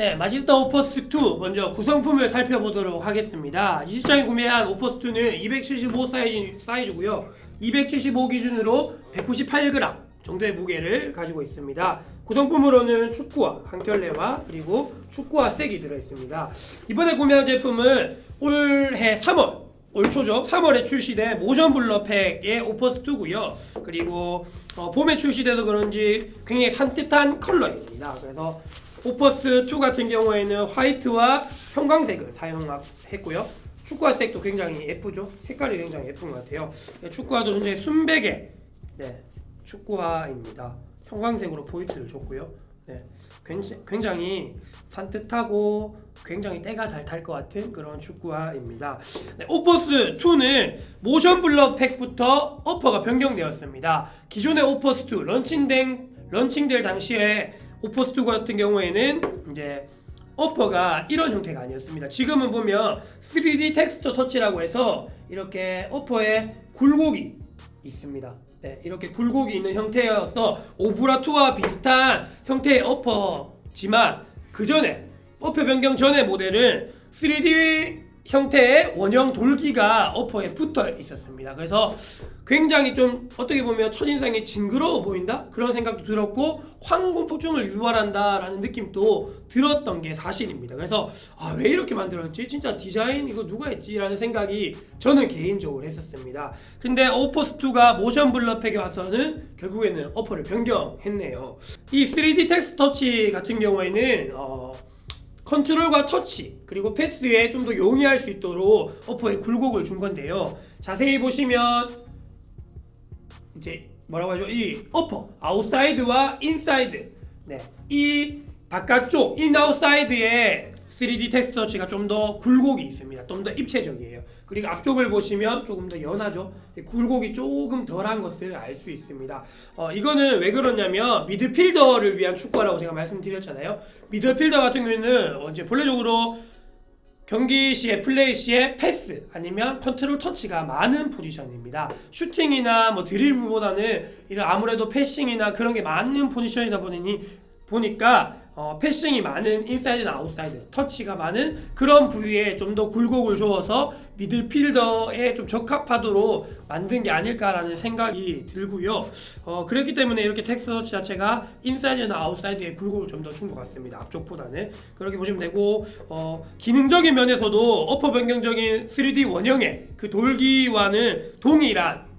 네, 마시스타 오퍼스2 먼저 구성품을 살펴보도록 하겠습니다. 이 시장에 구매한 오퍼스2는 275 사이즈고요. 275 기준으로 198g 정도의 무게를 가지고 있습니다. 구성품으로는 축구화 한 켤레와 그리고 축구화 색이 들어있습니다. 이번에 구매한 제품은 올해 3월 올 초죠. 3월에 출시된 모션 블러 팩의 오퍼스2고요. 그리고 봄에 출시돼서 그런지 굉장히 산뜻한 컬러입니다. 그래서 오퍼스2 같은 경우에는 화이트와 형광색을 사용했고요. 축구화색도 굉장히 예쁘죠. 색깔이 굉장히 예쁜 것 같아요. 축구화도 현재 순백의 축구화입니다. 형광색으로 포인트를 줬고요. 굉장히 산뜻하고 굉장히 때가 잘 탈 것 같은 그런 축구화입니다. 오퍼스2는 모션 블러 팩부터 어퍼가 변경되었습니다. 기존의 오퍼스2 런칭될 당시에 오퍼스2 같은 경우에는 이제 어퍼가 이런 형태가 아니었습니다. 지금은 보면 3D 텍스처 터치라고 해서 이렇게 어퍼에 굴곡이 있습니다. 이렇게 굴곡이 있는 형태여서 오브라2와 비슷한 형태의 어퍼지만 그 전에 어퍼 변경 전의 모델은 3D 형태의 원형 돌기가 어퍼에 붙어 있었습니다. 그래서 굉장히 좀 어떻게 보면 첫인상이 징그러워 보인다? 그런 생각도 들었고 황공포증을 유발한다라는 느낌도 들었던 게 사실입니다. 그래서 왜 이렇게 만들었지? 진짜 디자인 이거 누가 했지? 라는 생각이 저는 개인적으로 했었습니다. 근데 오퍼스2가 모션 블러 팩에 와서는 결국에는 어퍼를 변경했네요. 이 3D 텍스트 터치 같은 경우에는 컨트롤과 터치 그리고 패스에 좀 더 용이할 수 있도록 어퍼에 굴곡을 준 건데요. 자세히 보시면 이제 뭐라고 하죠? 이 어퍼 아웃사이드와 인사이드 이 바깥쪽 인아웃사이드에 3D 텍스트 터치가 좀 더 굴곡이 있습니다. 좀 더 입체적이에요. 그리고 앞쪽을 보시면 조금 더 연하죠. 굴곡이 조금 덜한 것을 알 수 있습니다. 이거는 왜 그러냐면 미드필더를 위한 축구라고 제가 말씀드렸잖아요. 미드필더 같은 경우에는 이제 본래적으로 경기 시에 플레이 시에 패스 아니면 컨트롤 터치가 많은 포지션입니다. 슈팅이나 드리블보다는 이런 아무래도 패싱이나 그런 게 많은 포지션이다 보니까 패싱이 많은 인사이드나 아웃사이드 터치가 많은 그런 부위에 좀 더 굴곡을 주어서 미드필더에 좀 적합하도록 만든 게 아닐까라는 생각이 들고요. 그렇기 때문에 이렇게 텍스트 터치 자체가 인사이드나 아웃사이드에 굴곡을 좀 더 준 것 같습니다. 앞쪽보다는 그렇게 보시면 되고 기능적인 면에서도 어퍼 변경적인 3D 원형의 그 돌기와는 동일한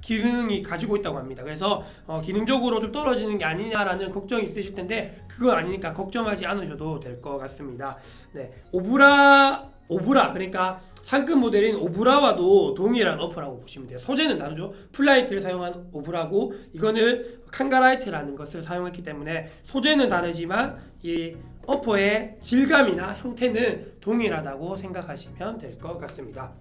기능이 가지고 있다고 합니다. 그래서 기능적으로 좀 떨어지는 게 아니냐라는 걱정이 있으실 텐데 그건 아니니까 걱정하지 않으셔도 될 것 같습니다. 오브라 그러니까 상급 모델인 오브라와도 동일한 어퍼라고 보시면 돼요. 소재는 다르죠. 플라이트를 사용한 오브라고 이거는 칸가라이트라는 것을 사용했기 때문에 소재는 다르지만 이 어퍼의 질감이나 형태는 동일하다고 생각하시면 될 것 같습니다.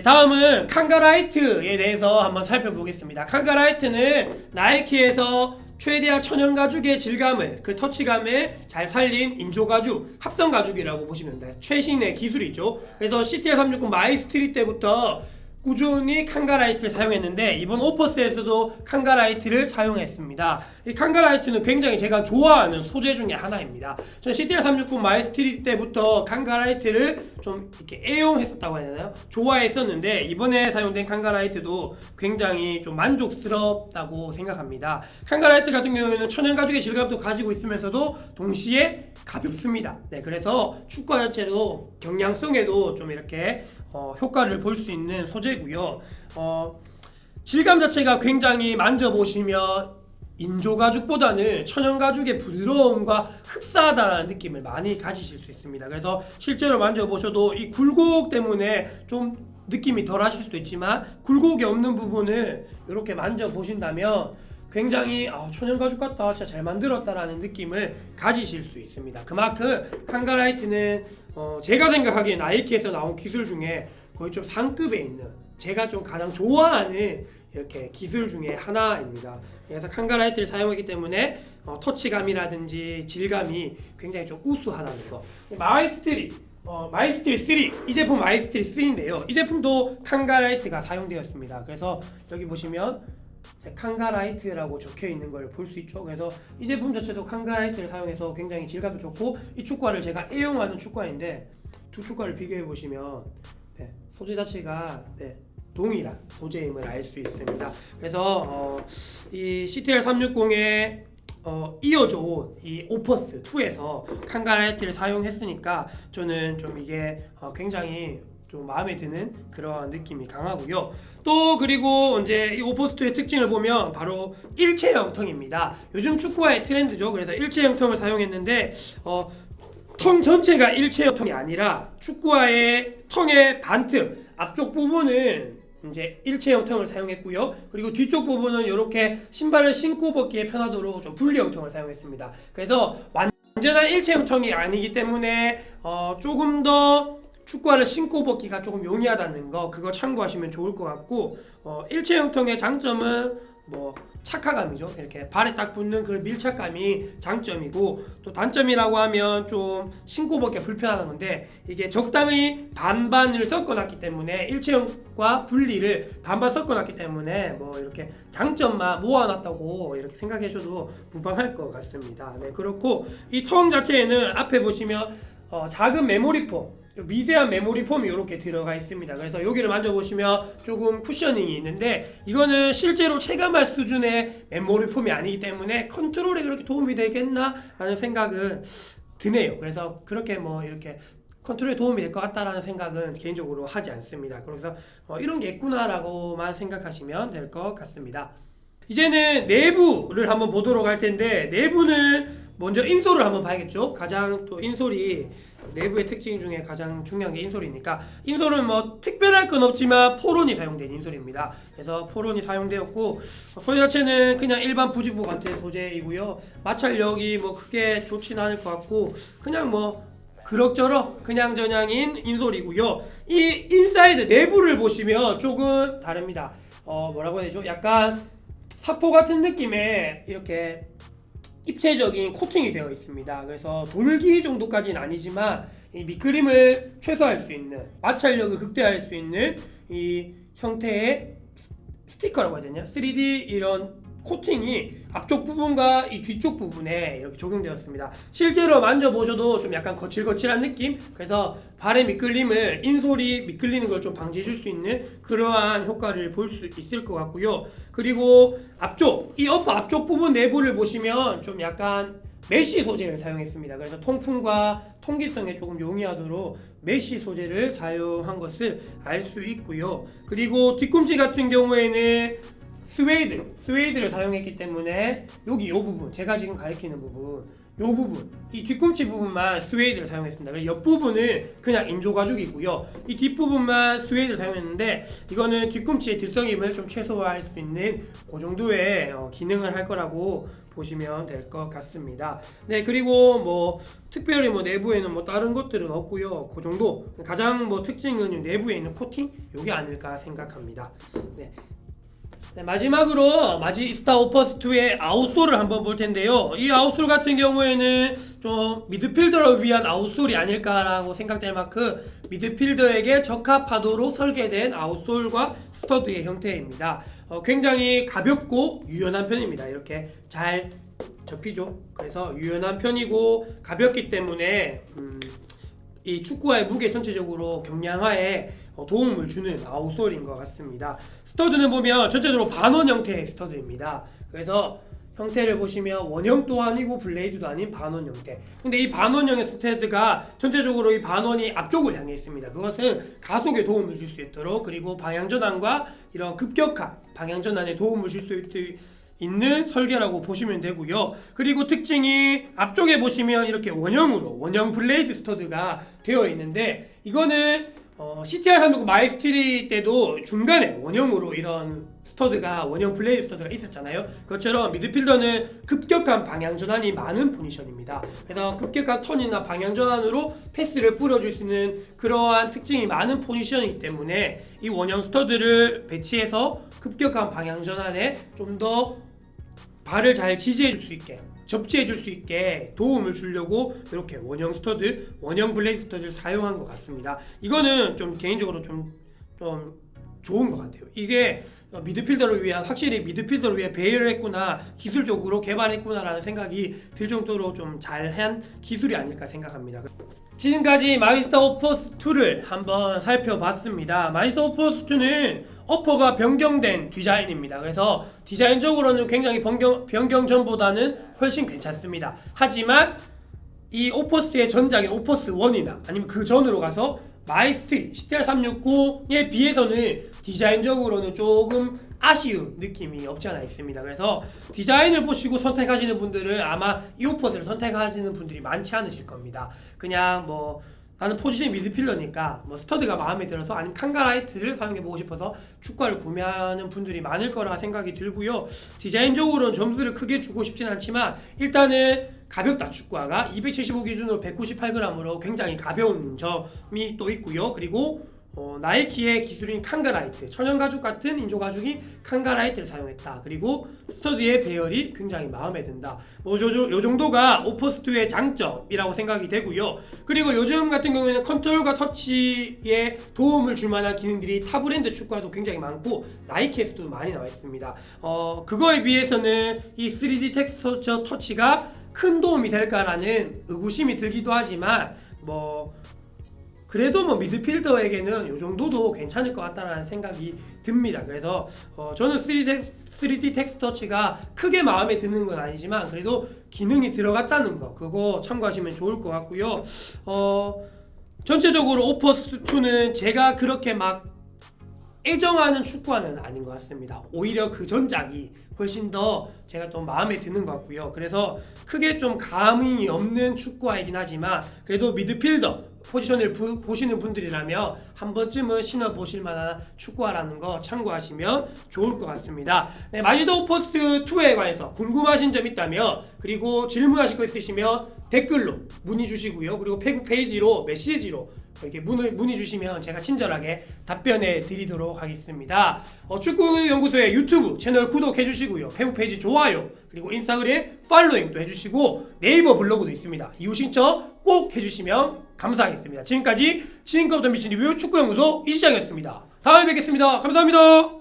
다음은 칸가라이트에 대해서 한번 살펴보겠습니다. 칸가라이트는 나이키에서 최대한 천연 가죽의 질감을 그 터치감을 잘 살린 인조 가죽, 합성 가죽이라고 보시면 돼요. 최신의 기술이죠. 그래서 CTR360 마이스트리 때부터 꾸준히 칸가라이트를 사용했는데 이번 오퍼스에서도 칸가라이트를 사용했습니다. 이 칸가라이트는 굉장히 제가 좋아하는 소재 중에 하나입니다. 저는 CTR360 마이스트리 때부터 칸가라이트를 좀 이렇게 애용했었다고 해야 되나요? 좋아했었는데 이번에 사용된 칸가라이트도 굉장히 좀 만족스럽다고 생각합니다. 칸가라이트 같은 경우에는 천연 가죽의 질감도 가지고 있으면서도 동시에 가볍습니다. 그래서 축구화 자체로 경량성에도 좀 이렇게 효과를 볼 수 있는 소재고요. 질감 자체가 굉장히 만져보시면 인조가죽보다는 천연가죽의 부드러움과 흡사하다는 느낌을 많이 가지실 수 있습니다. 그래서 실제로 만져보셔도 이 굴곡 때문에 좀 느낌이 덜 하실 수도 있지만 굴곡이 없는 부분을 이렇게 만져보신다면 굉장히 천연가죽 같다, 진짜 잘 만들었다라는 느낌을 가지실 수 있습니다. 그만큼 칸가라이트는 제가 생각하기에 나이키에서 나온 기술 중에 거의 좀 상급에 있는 제가 좀 가장 좋아하는 이렇게 기술 중에 하나입니다. 그래서 칸가라이트를 사용했기 때문에 터치감이라든지 질감이 굉장히 좀 우수하다는 거. 마이스트리 3, 이 제품 마이스트리 3인데요. 이 제품도 칸가라이트가 사용되었습니다. 그래서 여기 보시면 칸가라이트라고 적혀 있는 걸 볼 수 있죠. 그래서 이 제품 자체도 칸가라이트를 사용해서 굉장히 질감도 좋고, 이 축구화를 제가 애용하는 축구화인데 두 축구화를 비교해 보시면 소재 자체가 동일한 소재임을 알 수 있습니다. 그래서 이 CTR 360에 이어져 온 이 오퍼스 2에서 칸가라이트를 사용했으니까 저는 좀 이게 굉장히 좀 마음에 드는 그런 느낌이 강하고요. 또 그리고 이제 이 오퍼스2의 특징을 보면 바로 일체형 텅입니다. 요즘 축구화의 트렌드죠. 그래서 일체형 텅을 사용했는데 텅 전체가 일체형 텅이 아니라 축구화의 텅의 반틈 앞쪽 부분은 이제 일체형 텅을 사용했고요. 그리고 뒤쪽 부분은 이렇게 신발을 신고 벗기에 편하도록 좀 분리형 텅을 사용했습니다. 그래서 완전한 일체형 텅이 아니기 때문에 조금 더 축구화를 신고 벗기가 조금 용이하다는 거, 그거 참고하시면 좋을 것 같고, 일체형 텅의 장점은 뭐 착화감이죠. 이렇게 발에 딱 붙는 그 밀착감이 장점이고, 또 단점이라고 하면 좀 신고 벗기가 불편하다는 건데, 이게 적당히 반반을 섞어놨기 때문에 일체형과 분리를 반반 섞어놨기 때문에 뭐 이렇게 장점만 모아놨다고 이렇게 생각하셔도 무방할 것 같습니다. 네, 그렇고 이 텅 자체에는 앞에 보시면 작은 메모리 폼, 미세한 메모리 폼이 이렇게 들어가 있습니다. 그래서 여기를 만져보시면 조금 쿠셔닝이 있는데, 이거는 실제로 체감할 수준의 메모리 폼이 아니기 때문에 컨트롤에 그렇게 도움이 되겠나 라는 생각은 드네요. 그래서 그렇게 뭐 이렇게 컨트롤에 도움이 될 것 같다라는 생각은 개인적으로 하지 않습니다. 그래서 이런 게 있구나라고만 생각하시면 될 것 같습니다. 이제는 내부를 한번 보도록 할 텐데, 내부는 먼저 인솔을 한번 봐야겠죠. 가장 또 인솔이 내부의 특징 중에 가장 중요한 게 인솔이니까, 인솔은 뭐 특별할 건 없지만 포론이 사용된 인솔입니다. 그래서 포론이 사용되었고, 소재 자체는 그냥 일반 부직포 같은 소재이고요. 마찰력이 뭐 크게 좋지는 않을 것 같고, 그냥 뭐 그럭저럭 그냥저냥인 인솔이고요. 이 인사이드 내부를 보시면 조금 다릅니다. 뭐라고 해야 되죠? 약간 사포 같은 느낌의 이렇게 입체적인 코팅이 되어 있습니다. 그래서 돌기 정도까지는 아니지만 이 밑그림을 최소화할 수 있는, 마찰력을 극대화할 수 있는 이 형태의 스티커라고 해야 되냐? 3D 이런 코팅이 앞쪽 부분과 이 뒤쪽 부분에 이렇게 적용되었습니다. 실제로 만져보셔도 좀 약간 거칠거칠한 느낌? 그래서 발의 미끌림을, 인솔이 미끌리는 걸 좀 방지해 줄 수 있는 그러한 효과를 볼 수 있을 것 같고요. 그리고 앞쪽, 이 어퍼 앞쪽 부분 내부를 보시면 좀 약간 메쉬 소재를 사용했습니다. 그래서 통풍과 통기성에 조금 용이하도록 메쉬 소재를 사용한 것을 알 수 있고요. 그리고 뒤꿈치 같은 경우에는 스웨이드를 사용했기 때문에 여기 이 부분, 제가 지금 가리키는 부분, 이 부분, 이 뒤꿈치 부분만 스웨이드를 사용했습니다. 그리고 옆부분은 그냥 인조 가죽이고요. 이 뒷부분만 스웨이드를 사용했는데, 이거는 뒤꿈치의 들썩임을 좀 최소화할 수 있는 그 정도의 기능을 할 거라고 보시면 될 것 같습니다. 네, 그리고 뭐 특별히 뭐 내부에는 뭐 다른 것들은 없고요. 그 정도. 가장 뭐 특징은 내부에 있는 코팅, 요게 아닐까 생각합니다. 네. 네, 마지막으로 마지스타 오퍼스2의 아웃솔을 한번 볼 텐데요. 이 아웃솔 같은 경우에는 좀 미드필더를 위한 아웃솔이 아닐까라고 생각될 만큼 미드필더에게 적합하도록 설계된 아웃솔과 스터드의 형태입니다. 굉장히 가볍고 유연한 편입니다. 이렇게 잘 접히죠. 그래서 유연한 편이고 가볍기 때문에 이 축구화의 무게 전체적으로 경량화에 도움을 주는 아웃솔인 것 같습니다. 스터드는 보면 전체적으로 반원 형태의 스터드입니다. 그래서 형태를 보시면 원형도 아니고 블레이드도 아닌 반원 형태. 근데 이 반원형의 스터드가 전체적으로 이 반원이 앞쪽을 향해 있습니다. 그것은 가속에 도움을 줄 수 있도록, 그리고 방향전환과 이런 급격한 방향전환에 도움을 줄 수 있는 설계라고 보시면 되고요. 그리고 특징이 앞쪽에 보시면 이렇게 원형 블레이드 스터드가 되어 있는데, 이거는 CTR 360 마이스트리 때도 중간에 원형으로 이런 스터드가, 원형 블레이드 스터드가 있었잖아요. 그것처럼 미드필더는 급격한 방향전환이 많은 포지션입니다. 그래서 급격한 턴이나 방향전환으로 패스를 뿌려줄 수 있는 그러한 특징이 많은 포지션이기 때문에 이 원형 스터드를 배치해서 급격한 방향전환에 좀 더 발을 잘 지지해줄 수 있게, 접지해줄 수 있게 도움을 주려고 이렇게 원형 블레이드 스터드를 사용한 것 같습니다. 이거는 좀 개인적으로 좀 좋은 것 같아요. 이게 미드필더를 위한 확실히 미드필더를 위해 배열을 했구나, 기술적으로 개발했구나라는 생각이 들 정도로 좀 잘한 기술이 아닐까 생각합니다. 지금까지 마이스터 오퍼스 2를 한번 살펴봤습니다. 마이스터 오퍼스 2는 어퍼가 변경된 디자인입니다. 그래서 디자인적으로는 굉장히 변경 전보다는 훨씬 괜찮습니다. 하지만 이 오퍼스의 전작인 오퍼스 1이나 아니면 그 전으로 가서 마이스트리 CTR360에 비해서는 디자인적으로는 조금 아쉬운 느낌이 없지 않아 있습니다. 그래서 디자인을 보시고 선택하시는 분들은 아마 이 오퍼스를 선택하시는 분들이 많지 않으실 겁니다. 그냥 뭐 나는 포지션 미드필더니까 뭐 스터드가 마음에 들어서 아니면 칸가라이트를 사용해보고 싶어서 축구화를 구매하는 분들이 많을 거라 생각이 들고요. 디자인적으로는 점수를 크게 주고 싶진 않지만 일단은 가볍다. 축구화가 275 기준으로 198g으로 굉장히 가벼운 점이 또 있고요. 그리고 나이키의 기술인 칸가라이트, 천연가죽 같은 인조가죽이 칸가라이트를 사용했다. 그리고 스터드의 배열이 굉장히 마음에 든다. 요 정도가 오퍼스2의 장점이라고 생각이 되고요. 그리고 요즘 같은 경우에는 컨트롤과 터치에 도움을 줄 만한 기능들이 타 브랜드 축구화도 굉장히 많고 나이키에서도 많이 나와 있습니다. 그거에 비해서는 이 3D 텍스처 터치가 큰 도움이 될까라는 의구심이 들기도 하지만 그래도 미드필더에게는 이 정도도 괜찮을 것 같다는 생각이 듭니다. 그래서 저는 3D 텍스트 터치가 크게 마음에 드는 건 아니지만 그래도 기능이 들어갔다는 거 그거 참고하시면 좋을 것 같고요. 전체적으로 오퍼스2는 제가 그렇게 막 애정하는 축구화는 아닌 것 같습니다. 오히려 그 전작이 훨씬 더 제가 또 마음에 드는 것 같고요. 그래서 크게 좀 감흥이 없는 축구화이긴 하지만 그래도 미드필더 포지션을 보시는 분들이라면 한 번쯤은 신어보실 만한 축구화라는 거 참고하시면 좋을 것 같습니다. 네, 마이스터 오퍼스 2에 관해서 궁금하신 점 있다면 그리고 질문하실 거 있으시면 댓글로 문의 주시고요. 그리고 페이북 페이지로 메시지로 이렇게 문의 주시면 제가 친절하게 답변해 드리도록 하겠습니다. 축구연구소의 유튜브 채널 구독해 주시고요. 페이북 페이지 좋아요 그리고 인스타그램 팔로잉도 해주시고 네이버 블로그도 있습니다. 이후 신청 꼭 해주시면 감사하겠습니다. 지금까지 지금껏부터 미친 리뷰 축구연구소 이시장이었습니다. 다음에 뵙겠습니다. 감사합니다.